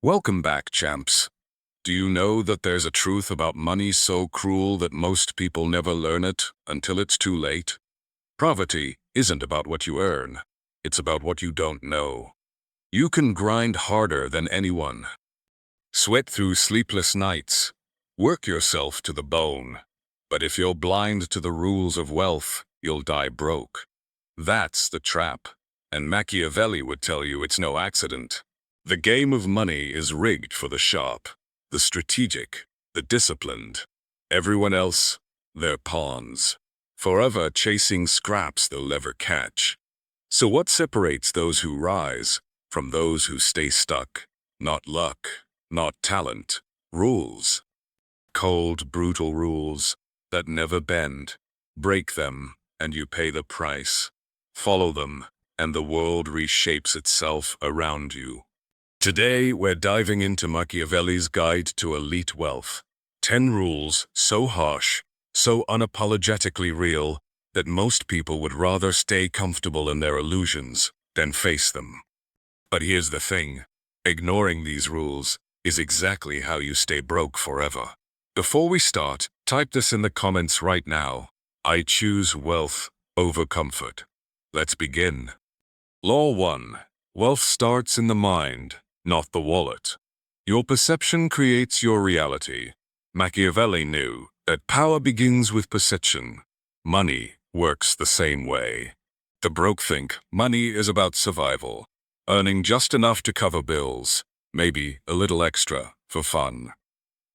Welcome back, champs. Do you know that there's a truth about money so cruel that most people never learn it until it's too late? Poverty isn't about what you earn. It's about what you don't know. You can grind harder than anyone, sweat through sleepless nights, work yourself to the bone. But if you're blind to the rules of wealth, you'll die broke. That's the trap. And Machiavelli would tell you it's no accident. The game of money is rigged for the sharp, the strategic, the disciplined. Everyone else, they're pawns, forever chasing scraps they'll never catch. So what separates those who rise from those who stay stuck? Not luck, not talent, rules. Cold, brutal rules that never bend. Break them, and you pay the price. Follow them, and the world reshapes itself around you. Today, we're diving into Machiavelli's Guide to Elite Wealth. 10 rules so harsh, so unapologetically real, that most people would rather stay comfortable in their illusions than face them. But here's the thing. Ignoring these rules is exactly how you stay broke forever. Before we start, type this in the comments right now. I choose wealth over comfort. Let's begin. Law 1. Wealth starts in the mind, not the wallet. Your perception creates your reality. Machiavelli knew that power begins with perception. Money works the same way. The broke think money is about survival, earning just enough to cover bills, maybe a little extra for fun.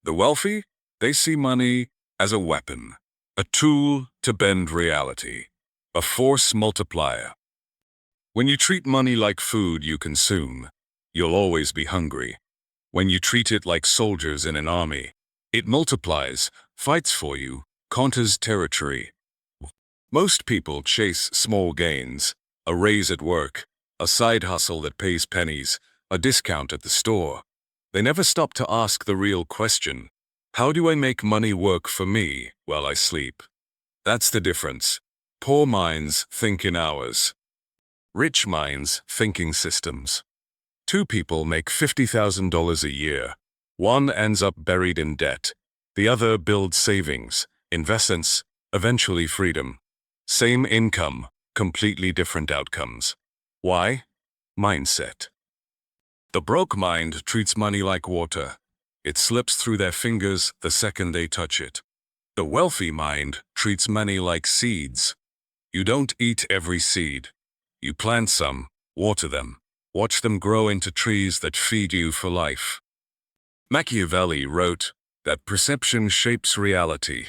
The wealthy, they see money as a weapon, a tool to bend reality, a force multiplier. When you treat money like food you consume, you'll always be hungry. When you treat it like soldiers in an army, it multiplies, fights for you, conquers territory. Most people chase small gains, a raise at work, a side hustle that pays pennies, a discount at the store. They never stop to ask the real question: how do I make money work for me while I sleep? That's the difference. Poor minds think in hours. Rich minds think in systems. Two people make $50,000 a year. One ends up buried in debt. The other builds savings, investments, eventually freedom. Same income, completely different outcomes. Why? Mindset. The broke mind treats money like water. It slips through their fingers the second they touch it. The wealthy mind treats money like seeds. You don't eat every seed. You plant some, water them, watch them grow into trees that feed you for life. Machiavelli wrote that perception shapes reality.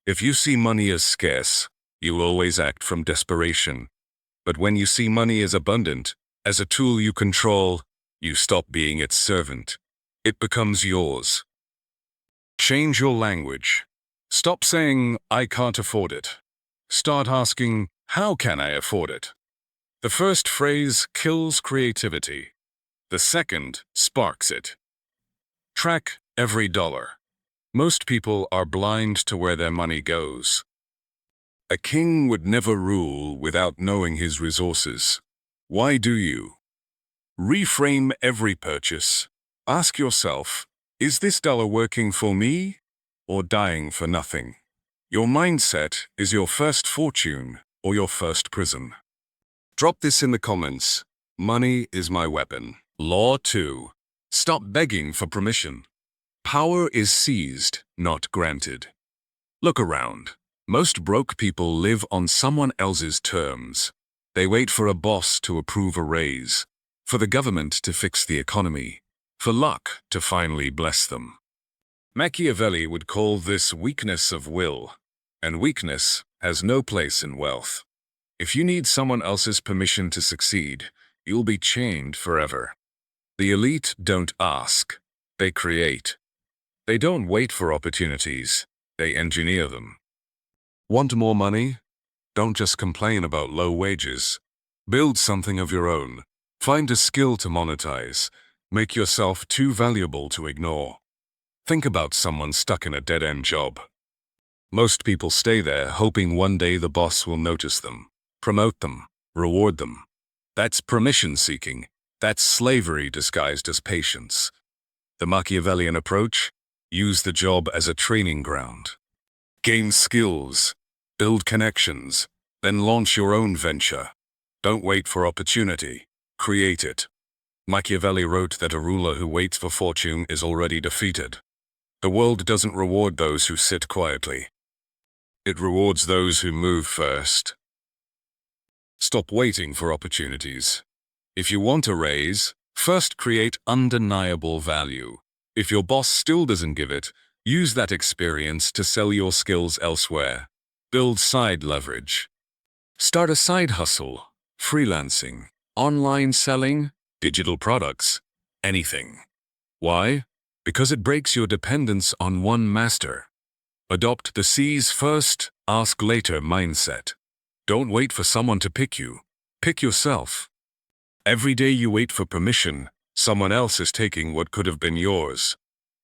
If you see money as scarce, you'll always act from desperation. But when you see money as abundant, as a tool you control, you stop being its servant. It becomes yours. Change your language. Stop saying, I can't afford it. Start asking, how can I afford it? The first phrase kills creativity. The second sparks it. Track every dollar. Most people are blind to where their money goes. A king would never rule without knowing his resources. Why do you? Reframe every purchase. Ask yourself, is this dollar working for me or dying for nothing? Your mindset is your first fortune or your first prison. Drop this in the comments. Money is my weapon. Law 2. Stop begging for permission. Power is seized, not granted. Look around. Most broke people live on someone else's terms. They wait for a boss to approve a raise, for the government to fix the economy, for luck to finally bless them. Machiavelli would call this weakness of will, and weakness has no place in wealth. If you need someone else's permission to succeed, you'll be chained forever. The elite don't ask, they create. They don't wait for opportunities, they engineer them. Want more money? Don't just complain about low wages. Build something of your own. Find a skill to monetize. Make yourself too valuable to ignore. Think about someone stuck in a dead-end job. Most people stay there hoping one day the boss will notice them, promote them, reward them. That's permission seeking. That's slavery disguised as patience. The Machiavellian approach: use the job as a training ground. Gain skills, build connections, then launch your own venture. Don't wait for opportunity, create it. Machiavelli wrote that a ruler who waits for fortune is already defeated. The world doesn't reward those who sit quietly. It rewards those who move first. Stop waiting for opportunities. If you want a raise, first create undeniable value. If your boss still doesn't give it, use that experience to sell your skills elsewhere. Build side leverage. Start a side hustle, freelancing, online selling, digital products, anything. Why? Because it breaks your dependence on one master. Adopt the seize first, ask later mindset. Don't wait for someone to pick you. Pick yourself. Every day you wait for permission, someone else is taking what could have been yours.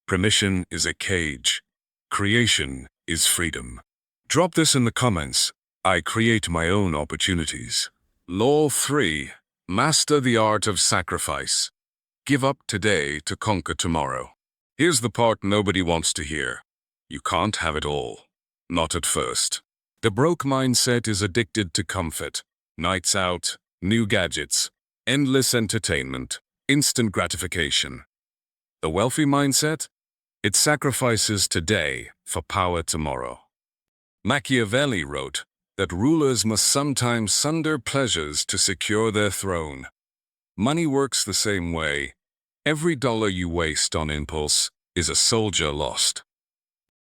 Permission is a cage. Creation is freedom. Drop this in the comments. I create my own opportunities. Law 3. Master the art of sacrifice. Give up today to conquer tomorrow. Here's the part nobody wants to hear. You can't have it all. Not at first. The broke mindset is addicted to comfort. Nights out, new gadgets, endless entertainment, instant gratification. The wealthy mindset? It sacrifices today for power tomorrow. Machiavelli wrote that rulers must sometimes sunder pleasures to secure their throne. Money works the same way. Every dollar you waste on impulse is a soldier lost.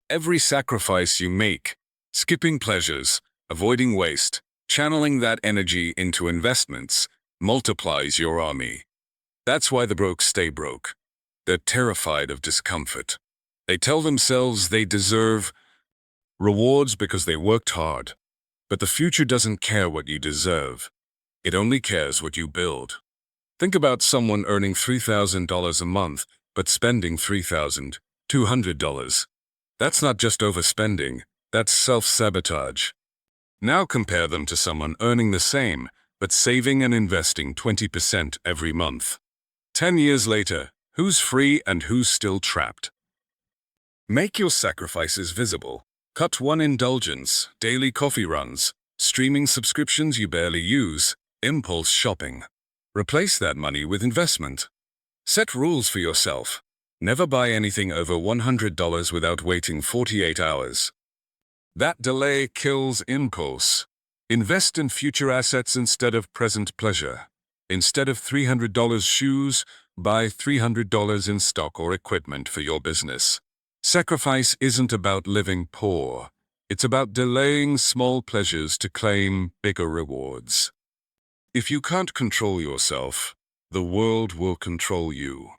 Every sacrifice you make, skipping pleasures, avoiding waste, channeling that energy into investments, multiplies your army. That's why the broke stay broke. They're terrified of discomfort. They tell themselves they deserve rewards because they worked hard. But the future doesn't care what you deserve. It only cares what you build. Think about someone earning $3,000 a month, but spending $3,200. That's not just overspending, that's self-sabotage. Now compare them to someone earning the same, but saving and investing 20% every month. 10 years later, who's free and who's still trapped? Make your sacrifices visible. Cut one indulgence, daily coffee runs, streaming subscriptions you barely use, impulse shopping. Replace that money with investment. Set rules for yourself. Never buy anything over $100 without waiting 48 hours. That delay kills impulse. Invest in future assets instead of present pleasure. Instead of $300 shoes, buy $300 in stock or equipment for your business. Sacrifice isn't about living poor. It's about delaying small pleasures to claim bigger rewards. If you can't control yourself, the world will control you.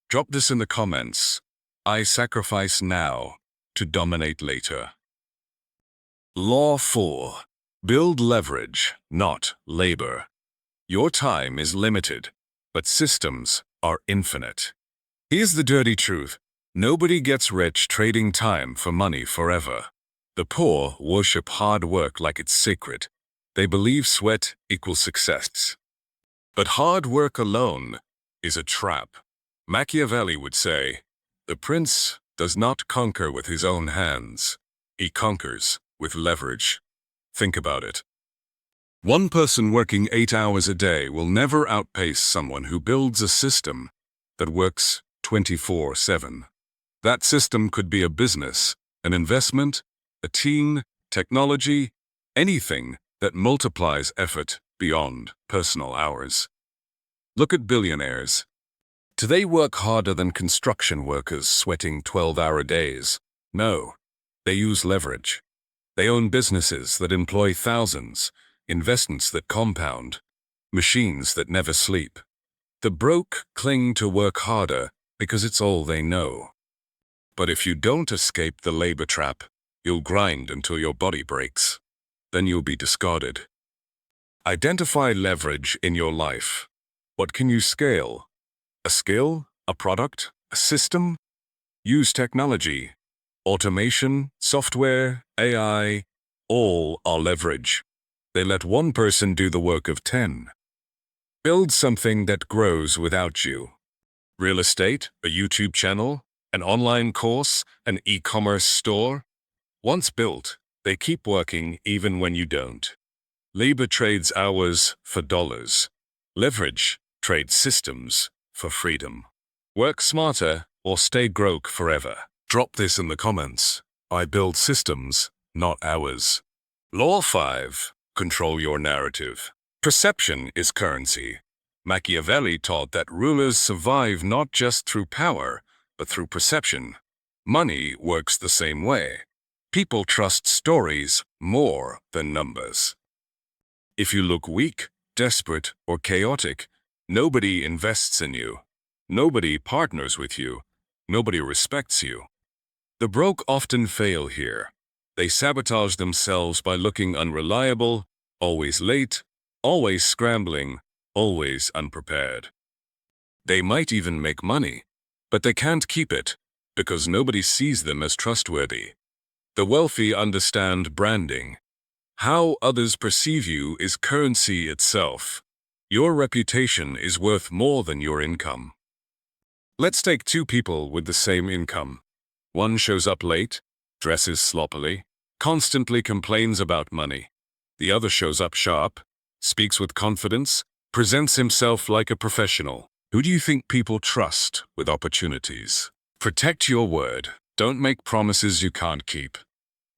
Drop this in the comments. I sacrifice now to dominate later. Law 4. Build leverage, not labor. Your time is limited, but systems are infinite. Here's the dirty truth. Nobody gets rich trading time for money forever. The poor worship hard work like it's sacred. They believe sweat equals success. But hard work alone is a trap. Machiavelli would say, the prince does not conquer with his own hands. He conquers with leverage. Think about it. One person working 8 hours a day will never outpace someone who builds a system that works 24/7. That system could be a business, an investment, a team, technology, anything that multiplies effort beyond personal hours. Look at billionaires. Do they work harder than construction workers sweating 12-hour days? No, they use leverage. They own businesses that employ thousands, investments that compound, machines that never sleep. The broke cling to work harder because it's all they know. But if you don't escape the labor trap, you'll grind until your body breaks. Then you'll be discarded. Identify leverage in your life. What can you scale? A skill? A product? A system? Use technology. Automation, software, AI, all are leverage. They let one person do the work of 10. Build something that grows without you. Real estate, a YouTube channel, an online course, an e-commerce store. Once built, they keep working even when you don't. Labor trades hours for dollars. Leverage trades systems for freedom. Work smarter or stay broke forever. Drop this in the comments. I build systems, not hours. Law 5. Control your narrative. Perception is currency. Machiavelli taught that rulers survive not just through power, but through perception. Money works the same way. People trust stories more than numbers. If you look weak, desperate, or chaotic, nobody invests in you. Nobody partners with you. Nobody respects you. The broke often fail here. They sabotage themselves by looking unreliable, always late, always scrambling, always unprepared. They might even make money, but they can't keep it because nobody sees them as trustworthy. The wealthy understand branding. How others perceive you is currency itself. Your reputation is worth more than your income. Let's take two people with the same income. One shows up late, dresses sloppily, constantly complains about money. The other shows up sharp, speaks with confidence, presents himself like a professional. Who do you think people trust with opportunities? Protect your word. Don't make promises you can't keep.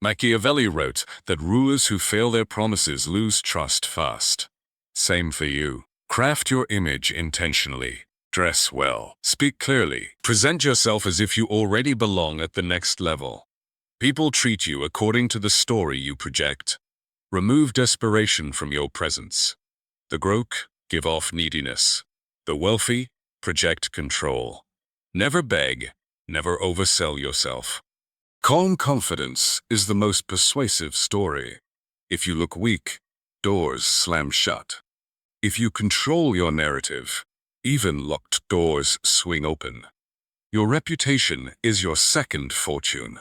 Machiavelli wrote that rulers who fail their promises lose trust fast. Same for you. Craft your image intentionally. Dress well. Speak clearly. Present yourself as if you already belong at the next level. People treat you according to the story you project. Remove desperation from your presence. The broke give off neediness. The wealthy project control. Never beg. Never oversell yourself. Calm confidence is the most persuasive story. If you look weak, doors slam shut. If you control your narrative, even locked doors swing open. Your reputation is your second fortune.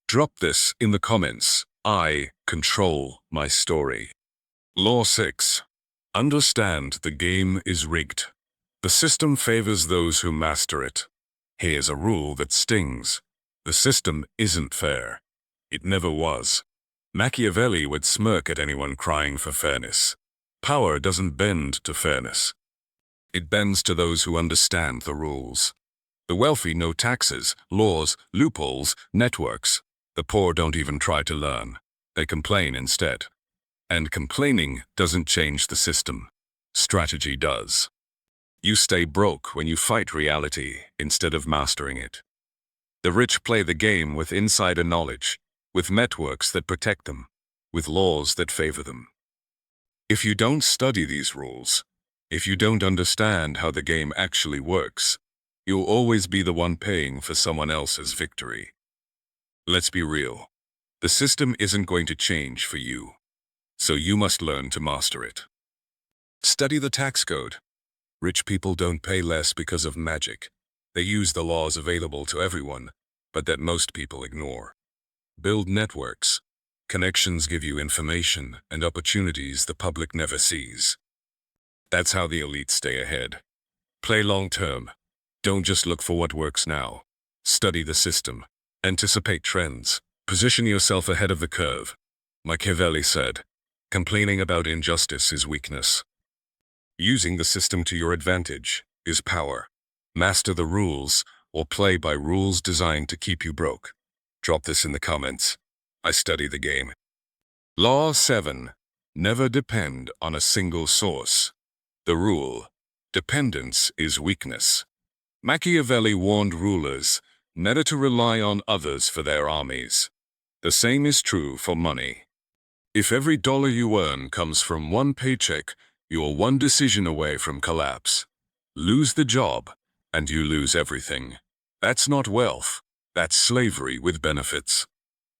Drop this in the comments. I control my story. Law 6. Understand the game is rigged. The system favors those who master it. Here's a rule that stings. The system isn't fair. It never was. Machiavelli would smirk at anyone crying for fairness. Power doesn't bend to fairness. It bends to those who understand the rules. The wealthy know taxes, laws, loopholes, networks. The poor don't even try to learn. They complain instead. And complaining doesn't change the system. Strategy does. You stay broke when you fight reality instead of mastering it. The rich play the game with insider knowledge, with networks that protect them, with laws that favor them. If you don't study these rules, if you don't understand how the game actually works, you'll always be the one paying for someone else's victory. Let's be real. The system isn't going to change for you, so you must learn to master it. Study the tax code. Rich people don't pay less because of magic. They use the laws available to everyone, but that most people ignore. Build networks. Connections give you information and opportunities the public never sees. That's how the elite stay ahead. Play long-term. Don't just look for what works now. Study the system. Anticipate trends. Position yourself ahead of the curve. Machiavelli said, complaining about injustice is weakness. Using the system to your advantage is power. Master the rules or play by rules designed to keep you broke. Drop this in the comments. I study the game. Law 7. Never depend on a single source. The rule, dependence is weakness. Machiavelli warned rulers never to rely on others for their armies. The same is true for money. If every dollar you earn comes from one paycheck, you're one decision away from collapse. Lose the job, and you lose everything. That's not wealth. That's slavery with benefits.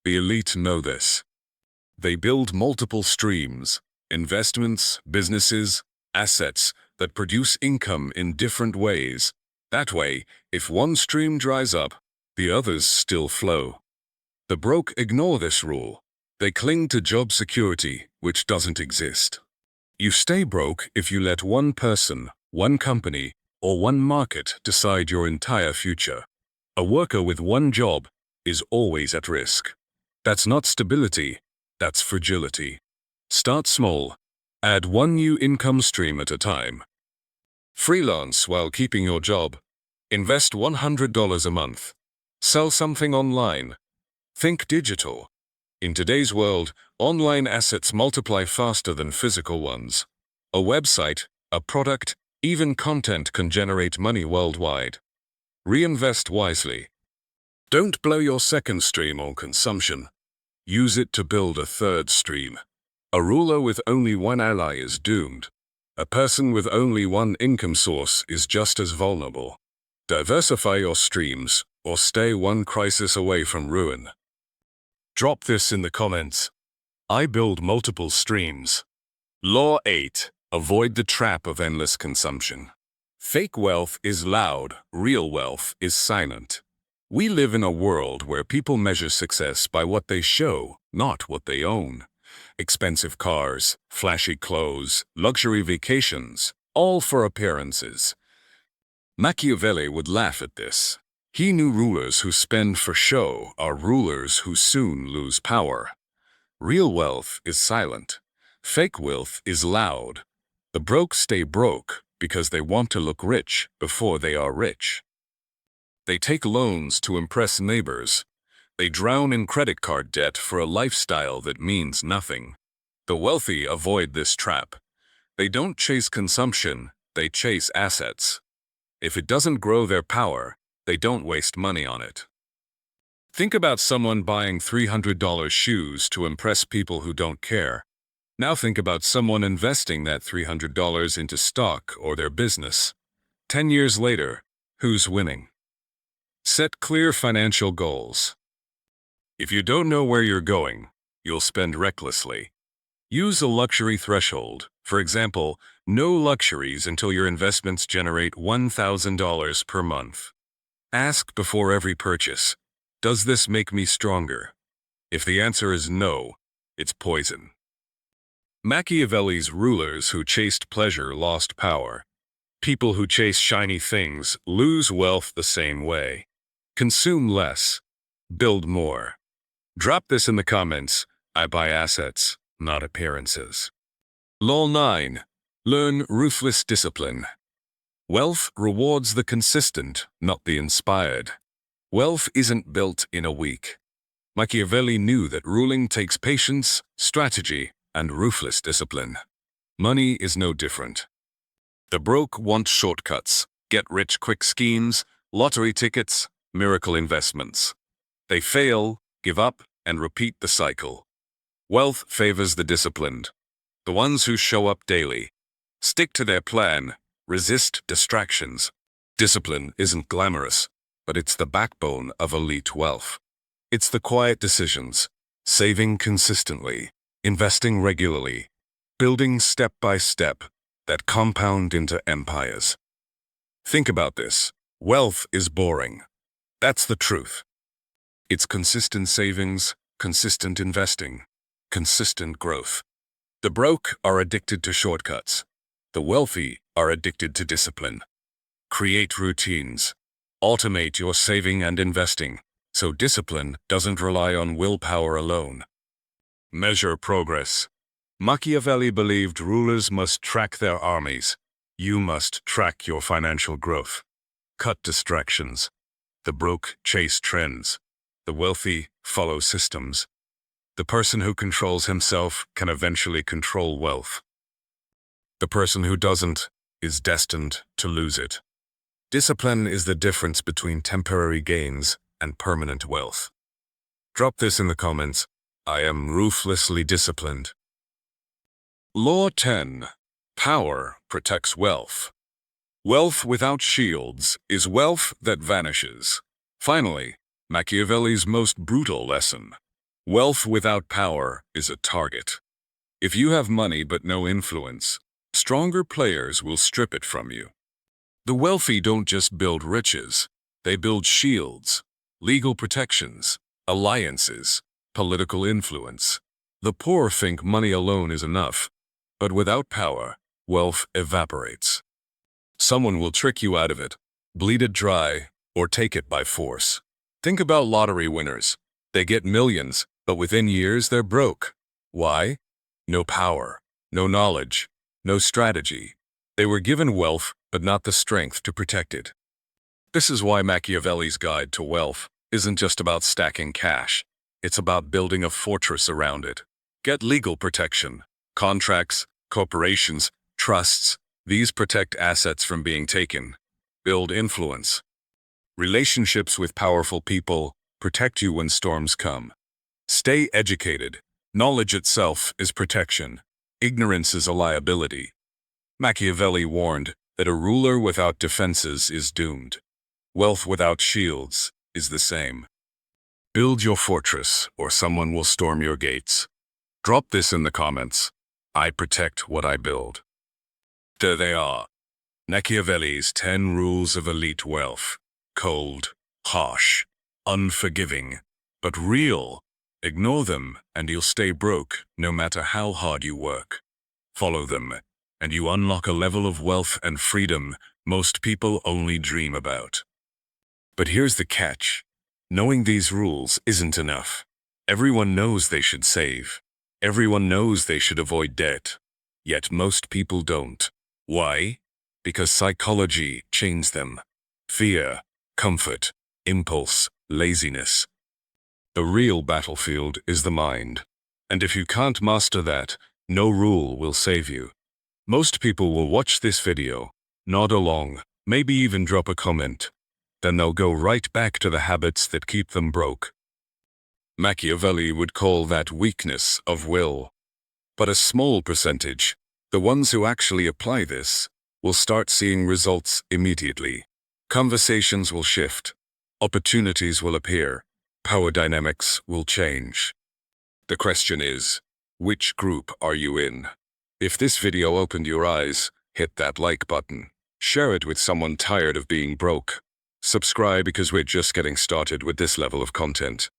The elite know this. They build multiple streams, investments, businesses, assets that produce income in different ways. That way, if one stream dries up, the others still flow. The broke ignore this rule. They cling to job security, which doesn't exist. You stay broke if you let one person, one company, or one market decide your entire future. A worker with one job is always at risk. That's not stability, that's fragility. Start small. Add one new income stream at a time. Freelance while keeping your job. Invest $100 a month. Sell something online. Think digital. In today's world, online assets multiply faster than physical ones. A website, a product, even content can generate money worldwide. Reinvest wisely. Don't blow your second stream on consumption. Use it to build a third stream. A ruler with only one ally is doomed. A person with only one income source is just as vulnerable. Diversify your streams, or stay one crisis away from ruin. Drop this in the comments. I build multiple streams. Law 8. Avoid the trap of endless consumption. Fake wealth is loud, real wealth is silent. We live in a world where people measure success by what they show, not what they own. Expensive cars, flashy clothes, luxury vacations, all for appearances. Machiavelli would laugh at this. He knew rulers who spend for show are rulers who soon lose power. Real wealth is silent. Fake wealth is loud. The broke stay broke because they want to look rich before they are rich. They take loans to impress neighbors. They drown in credit card debt for a lifestyle that means nothing. The wealthy avoid this trap. They don't chase consumption, they chase assets. If it doesn't grow their power, they don't waste money on it. Think about someone buying $300 shoes to impress people who don't care. Now think about someone investing that $300 into stock or their business. 10 years later, who's winning? Set clear financial goals. If you don't know where you're going, you'll spend recklessly. Use a luxury threshold. For example, no luxuries until your investments generate $1,000 per month. Ask before every purchase, does this make me stronger? If the answer is no, it's poison. Machiavelli's rulers who chased pleasure lost power. People who chase shiny things lose wealth the same way. Consume less. Build more. Drop this in the comments. I buy assets, not appearances. Law 9. Learn ruthless discipline. Wealth rewards the consistent, not the inspired. Wealth isn't built in a week. Machiavelli knew that ruling takes patience, strategy, and ruthless discipline. Money is no different. The broke want shortcuts, get-rich-quick schemes, lottery tickets, miracle investments. They fail, give up, and repeat the cycle. Wealth favors the disciplined, the ones who show up daily, stick to their plan, resist distractions. Discipline isn't glamorous, but it's the backbone of elite wealth. It's the quiet decisions, saving consistently, investing regularly, building step by step, that compound into empires. Think about this. Wealth is boring. That's the truth. It's consistent savings, consistent investing, consistent growth. The broke are addicted to shortcuts. The wealthy are addicted to discipline. Create routines. Automate your saving and investing, so discipline doesn't rely on willpower alone. Measure progress. Machiavelli believed rulers must track their armies. You must track your financial growth. Cut distractions. The broke chase trends. The wealthy follow systems. The person who controls himself can eventually control wealth. The person who doesn't is destined to lose it. Discipline is the difference between temporary gains and permanent wealth. Drop this in the comments. I am ruthlessly disciplined. Law 10. Power protects wealth. Wealth without shields is wealth that vanishes. Finally, Machiavelli's most brutal lesson. Wealth without power is a target. If you have money but no influence, stronger players will strip it from you. The wealthy don't just build riches, they build shields, legal protections, alliances, political influence. The poor think money alone is enough, but without power, wealth evaporates. Someone will trick you out of it, bleed it dry, or take it by force. Think about lottery winners. They get millions, but within years they're broke. Why? No power, no knowledge, no strategy. They were given wealth, but not the strength to protect it. This is why Machiavelli's Guide to Wealth isn't just about stacking cash. It's about building a fortress around it. Get legal protection. Contracts, corporations, trusts, these protect assets from being taken. Build influence. Relationships with powerful people protect you when storms come. Stay educated. Knowledge itself is protection. Ignorance is a liability. Machiavelli warned that a ruler without defenses is doomed. Wealth without shields is the same. Build your fortress, or someone will storm your gates. Drop this in the comments. I protect what I build. There they are. Machiavelli's 10 Rules of Elite Wealth. Cold, harsh, unforgiving, but real. Ignore them, and you'll stay broke no matter how hard you work. Follow them, and you unlock a level of wealth and freedom most people only dream about. But here's the catch. Knowing these rules isn't enough. Everyone knows they should save. Everyone knows they should avoid debt. Yet most people don't. Why? Because psychology chains them. Fear, comfort, impulse, laziness. The real battlefield is the mind. And if you can't master that, no rule will save you. Most people will watch this video, nod along, maybe even drop a comment. Then they'll go right back to the habits that keep them broke. Machiavelli would call that weakness of will. But a small percentage, the ones who actually apply this, will start seeing results immediately. Conversations will shift. Opportunities will appear. Power dynamics will change. The question is, which group are you in? If this video opened your eyes, hit that like button. Share it with someone tired of being broke. Subscribe because we're just getting started with this level of content.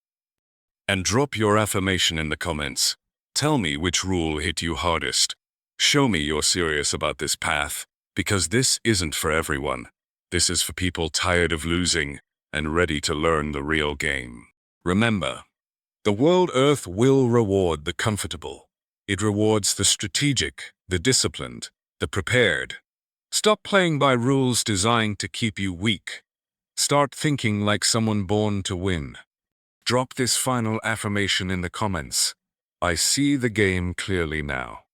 And drop your affirmation in the comments. Tell me which rule hit you hardest. Show me you're serious about this path, because this isn't for everyone. This is for people tired of losing and ready to learn the real game. Remember, the world Earth will reward the comfortable. It rewards the strategic, the disciplined, the prepared. Stop playing by rules designed to keep you weak. Start thinking like someone born to win. Drop this final affirmation in the comments. I see the game clearly now.